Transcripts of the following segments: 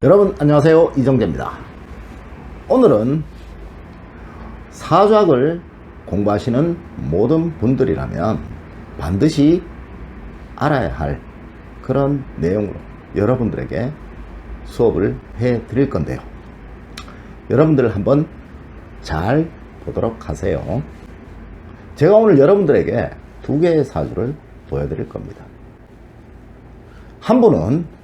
여러분 안녕하세요, 이정재입니다. 오늘은 사주학을 공부하시는 모든 분들이라면 반드시 알아야 할 그런 내용으로 여러분들에게 수업을 해 드릴 건데요, 여러분들 한번 잘 보도록 하세요. 제가 오늘 여러분들에게 두 개의 사주를 보여드릴 겁니다. 한 분은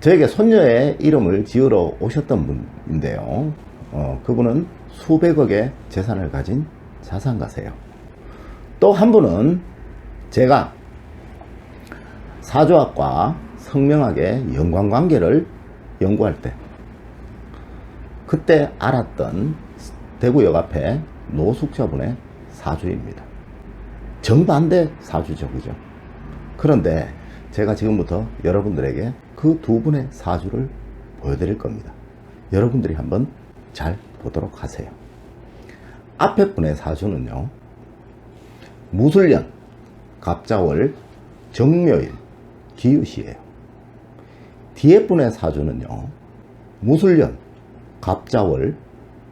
저에게 손녀의 이름을 지으러 오셨던 분인데요, 그분은 수백억의 재산을 가진 자산가세요. 또 한 분은 제가 사주학과 성명학의 연관관계를 연구할 때 그때 알았던 대구역 앞에 노숙자분의 사주입니다. 정반대 사주죠, 그죠? 그런데 제가 지금부터 여러분들에게 그 두 분의 사주를 보여드릴 겁니다. 여러분들이 한번 잘 보도록 하세요. 앞에 분의 사주는요, 무술년, 갑자월, 정묘일, 기읒이에요. 뒤에 분의 사주는요, 무술년, 갑자월,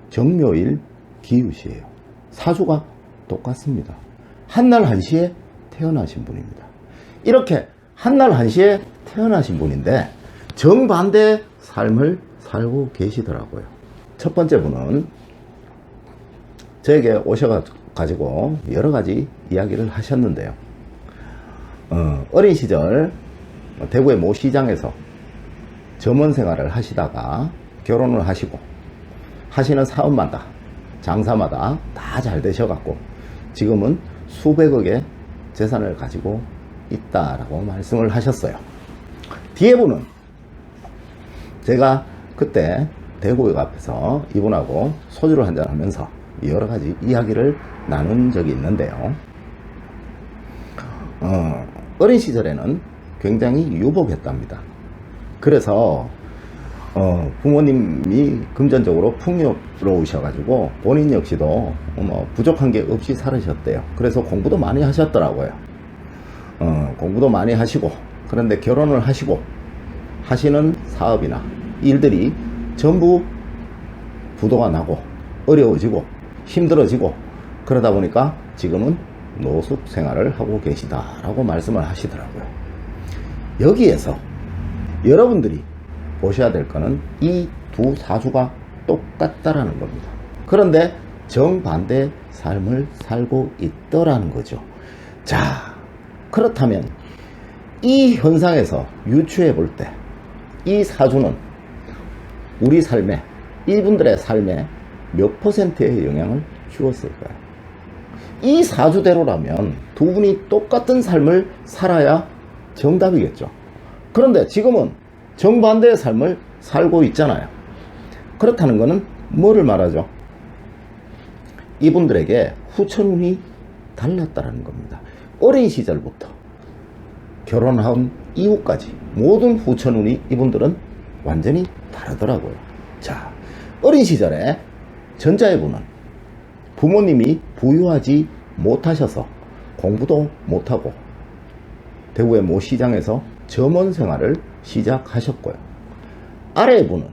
정묘일, 기읒이에요. 사주가 똑같습니다. 한날 한시에 태어나신 분입니다. 이렇게 한날 한시에 태어나신 분인데 정반대의 삶을 살고 계시더라고요. 첫 번째 분은 저에게 오셔가지고 여러 가지 이야기를 하셨는데요, 어린 시절 대구의 모 시장에서 점원 생활을 하시다가 결혼을 하시고 하시는 사업마다 장사마다 다 잘 되셔갖고 지금은 수백억의 재산을 가지고 있다라고 말씀을 하셨어요. 뒤에 분은 제가 그때 대구역 앞에서 이분하고 소주를 한잔 하면서 여러 가지 이야기를 나눈 적이 있는데요, 어린 시절에는 굉장히 유복했답니다. 그래서 부모님이 금전적으로 풍요로우셔가지고 본인 역시도 부족한 게 없이 살으셨대요. 그래서 공부도 많이 하셨더라고요. 공부도 많이 하시고, 그런데 결혼을 하시고 하시는 사업이나 일들이 전부 부도가 나고 어려워지고 힘들어지고 그러다 보니까 지금은 노숙 생활을 하고 계시다라고 말씀을 하시더라고요. 여기에서 여러분들이 보셔야 될 거는 이 두 사주가 똑같다라는 겁니다. 그런데 정반대 삶을 살고 있더라는 거죠. 자, 그렇다면 이 현상에서 유추해 볼 때 이 사주는 우리 삶에, 이분들의 삶에 몇 퍼센트의 영향을 주었을까요? 이 사주대로라면 두 분이 똑같은 삶을 살아야 정답이겠죠. 그런데 지금은 정반대의 삶을 살고 있잖아요. 그렇다는 것은 뭐를 말하죠? 이분들에게 후천운이 달랐다는 겁니다. 어린 시절부터 결혼한 이후까지 모든 후천운이 이분들은 완전히 다르더라고요. 자, 어린 시절에 전자의 분은 부모님이 부유하지 못하셔서 공부도 못하고 대구의 모 시장에서 점원 생활을 시작하셨고요. 아래의 분은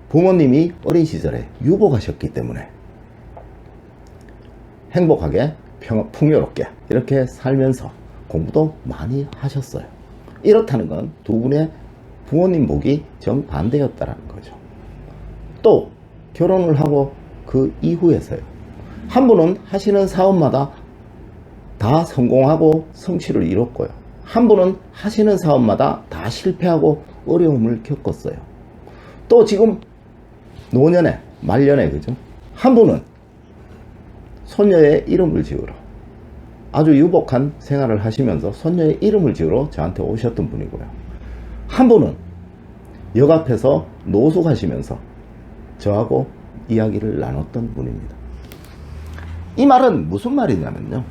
부모님이 어린 시절에 유복하셨기 때문에 행복하게 풍요롭게 이렇게 살면서 공부도 많이 하셨어요. 이렇다는 건 두 분의 부모님 복이 정반대였다라는 거죠. 또 결혼을 하고 그 이후에서요, 한 분은 하시는 사업마다 다 성공하고 성취를 이뤘고요, 한 분은 하시는 사업마다 다 실패하고 어려움을 겪었어요. 또 지금 노년에 말년에, 그죠? 한 분은 손녀의 이름을 지으러 아주 유복한 생활을 하시면서 손녀의 이름을 지으러 저한테 오셨던 분이고요, 한 분은 역 앞에서 노숙하시면서 저하고 이야기를 나눴던 분입니다. 이 말은 무슨 말이냐면요,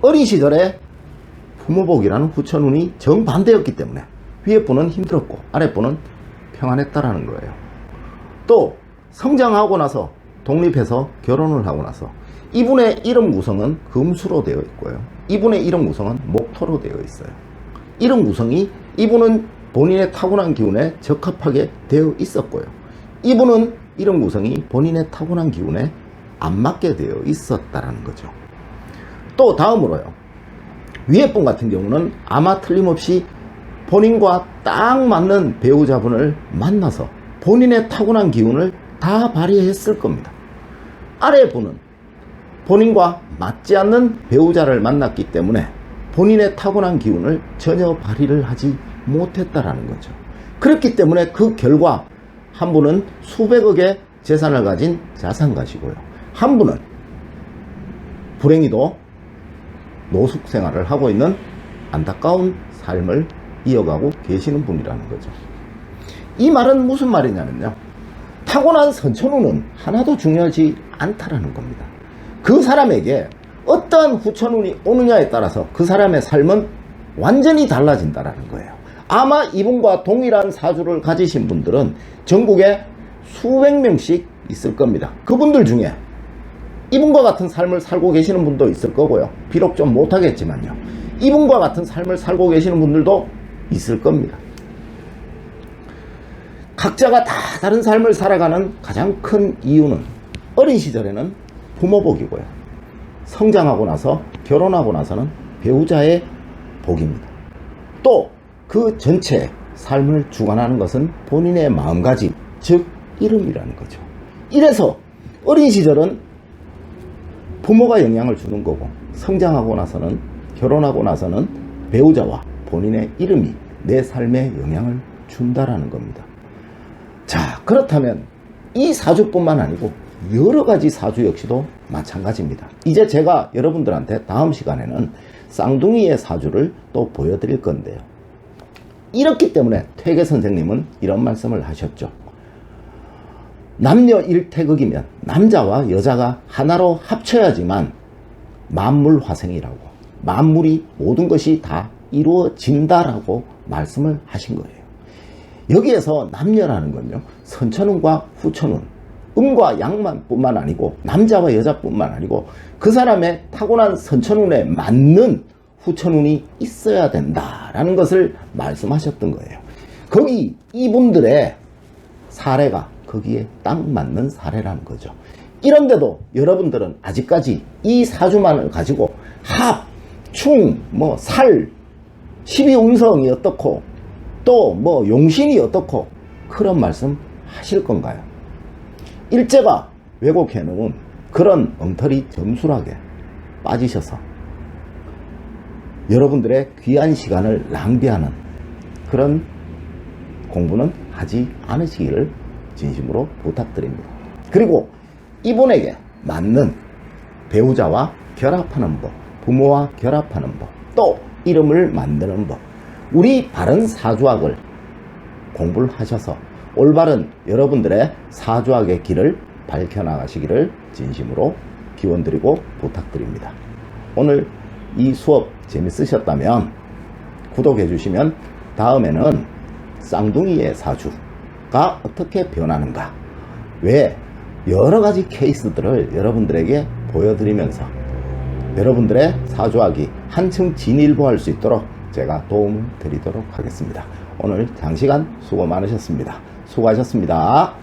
어린 시절에 부모복이라는 후천운이 정반대였기 때문에 위에 분은 힘들었고 아래 분은 평안했다라는 거예요. 또 성장하고 나서 독립해서 결혼을 하고 나서 이분의 이름 구성은 금수로 되어 있고요, 이분의 이름 구성은 목토로 되어 있어요. 이름 구성이 이분은 본인의 타고난 기운에 적합하게 되어 있었고요. 이분은 이런 구성이 본인의 타고난 기운에 안 맞게 되어 있었다라는 거죠. 또 다음으로요. 위에 분 같은 경우는 아마 틀림없이 본인과 딱 맞는 배우자분을 만나서 본인의 타고난 기운을 다 발휘했을 겁니다. 아래 분은 본인과 맞지 않는 배우자를 만났기 때문에 본인의 타고난 기운을 전혀 발휘를 하지 못했다라는 거죠. 그렇기 때문에 그 결과 한 분은 수백억의 재산을 가진 자산가시고요. 한 분은 불행히도 노숙 생활을 하고 있는 안타까운 삶을 이어가고 계시는 분이라는 거죠. 이 말은 무슨 말이냐면요. 타고난 선천운은 하나도 중요하지 않다라는 겁니다. 그 사람에게 어떠한 후천운이 오느냐에 따라서 그 사람의 삶은 완전히 달라진다라는 거예요. 아마 이분과 동일한 사주를 가지신 분들은 전국에 수백 명씩 있을 겁니다. 그분들 중에 이분과 같은 삶을 살고 계시는 분도 있을 거고요. 비록 좀 못하겠지만요. 이분과 같은 삶을 살고 계시는 분들도 있을 겁니다. 각자가 다 다른 삶을 살아가는 가장 큰 이유는 어린 시절에는 부모 복이고요. 성장하고 나서 결혼하고 나서는 배우자의 복입니다. 또 그 전체 삶을 주관하는 것은 본인의 마음가짐, 즉 이름이라는 거죠. 이래서 어린 시절은 부모가 영향을 주는 거고 성장하고 나서는 결혼하고 나서는 배우자와 본인의 이름이 내 삶에 영향을 준다라는 겁니다. 자, 그렇다면 이 사주뿐만 아니고 여러 가지 사주 역시도 마찬가지입니다. 이제 제가 여러분들한테 다음 시간에는 쌍둥이의 사주를 또 보여드릴 건데요. 이렇기 때문에 퇴계 선생님은 이런 말씀을 하셨죠. 남녀 일태극이면 남자와 여자가 하나로 합쳐야지만 만물화생이라고, 만물이 모든 것이 다 이루어진다라고 말씀을 하신 거예요. 여기에서 남녀라는 건요, 선천운과 후천운, 음과 양만 뿐만 아니고 남자와 여자뿐만 아니고 그 사람의 타고난 선천운에 맞는 후천운이 있어야 된다라는 것을 말씀하셨던 거예요. 거기 이분들의 사례가 거기에 딱 맞는 사례라는 거죠. 이런데도 여러분들은 아직까지 이 사주만을 가지고 합, 충, 살, 12운성이 어떻고 또 용신이 어떻고 그런 말씀 하실 건가요? 일제가 왜곡해 놓은 그런 엉터리 점술학에 빠지셔서 여러분들의 귀한 시간을 낭비하는 그런 공부는 하지 않으시기를 진심으로 부탁드립니다. 그리고 이분에게 맞는 배우자와 결합하는 법, 부모와 결합하는 법, 또 이름을 만드는 법, 우리 바른 사주학을 공부를 하셔서 올바른 여러분들의 사주학의 길을 밝혀나가시기를 진심으로 기원드리고 부탁드립니다. 오늘 이 수업 재밌으셨다면 구독해 주시면 다음에는 쌍둥이의 사주가 어떻게 변하는가, 왜 여러가지 케이스들을 여러분들에게 보여드리면서 여러분들의 사주학이 한층 진일보할 수 있도록 제가 도움을 드리도록 하겠습니다. 오늘 장시간 수고 많으셨습니다. 수고하셨습니다.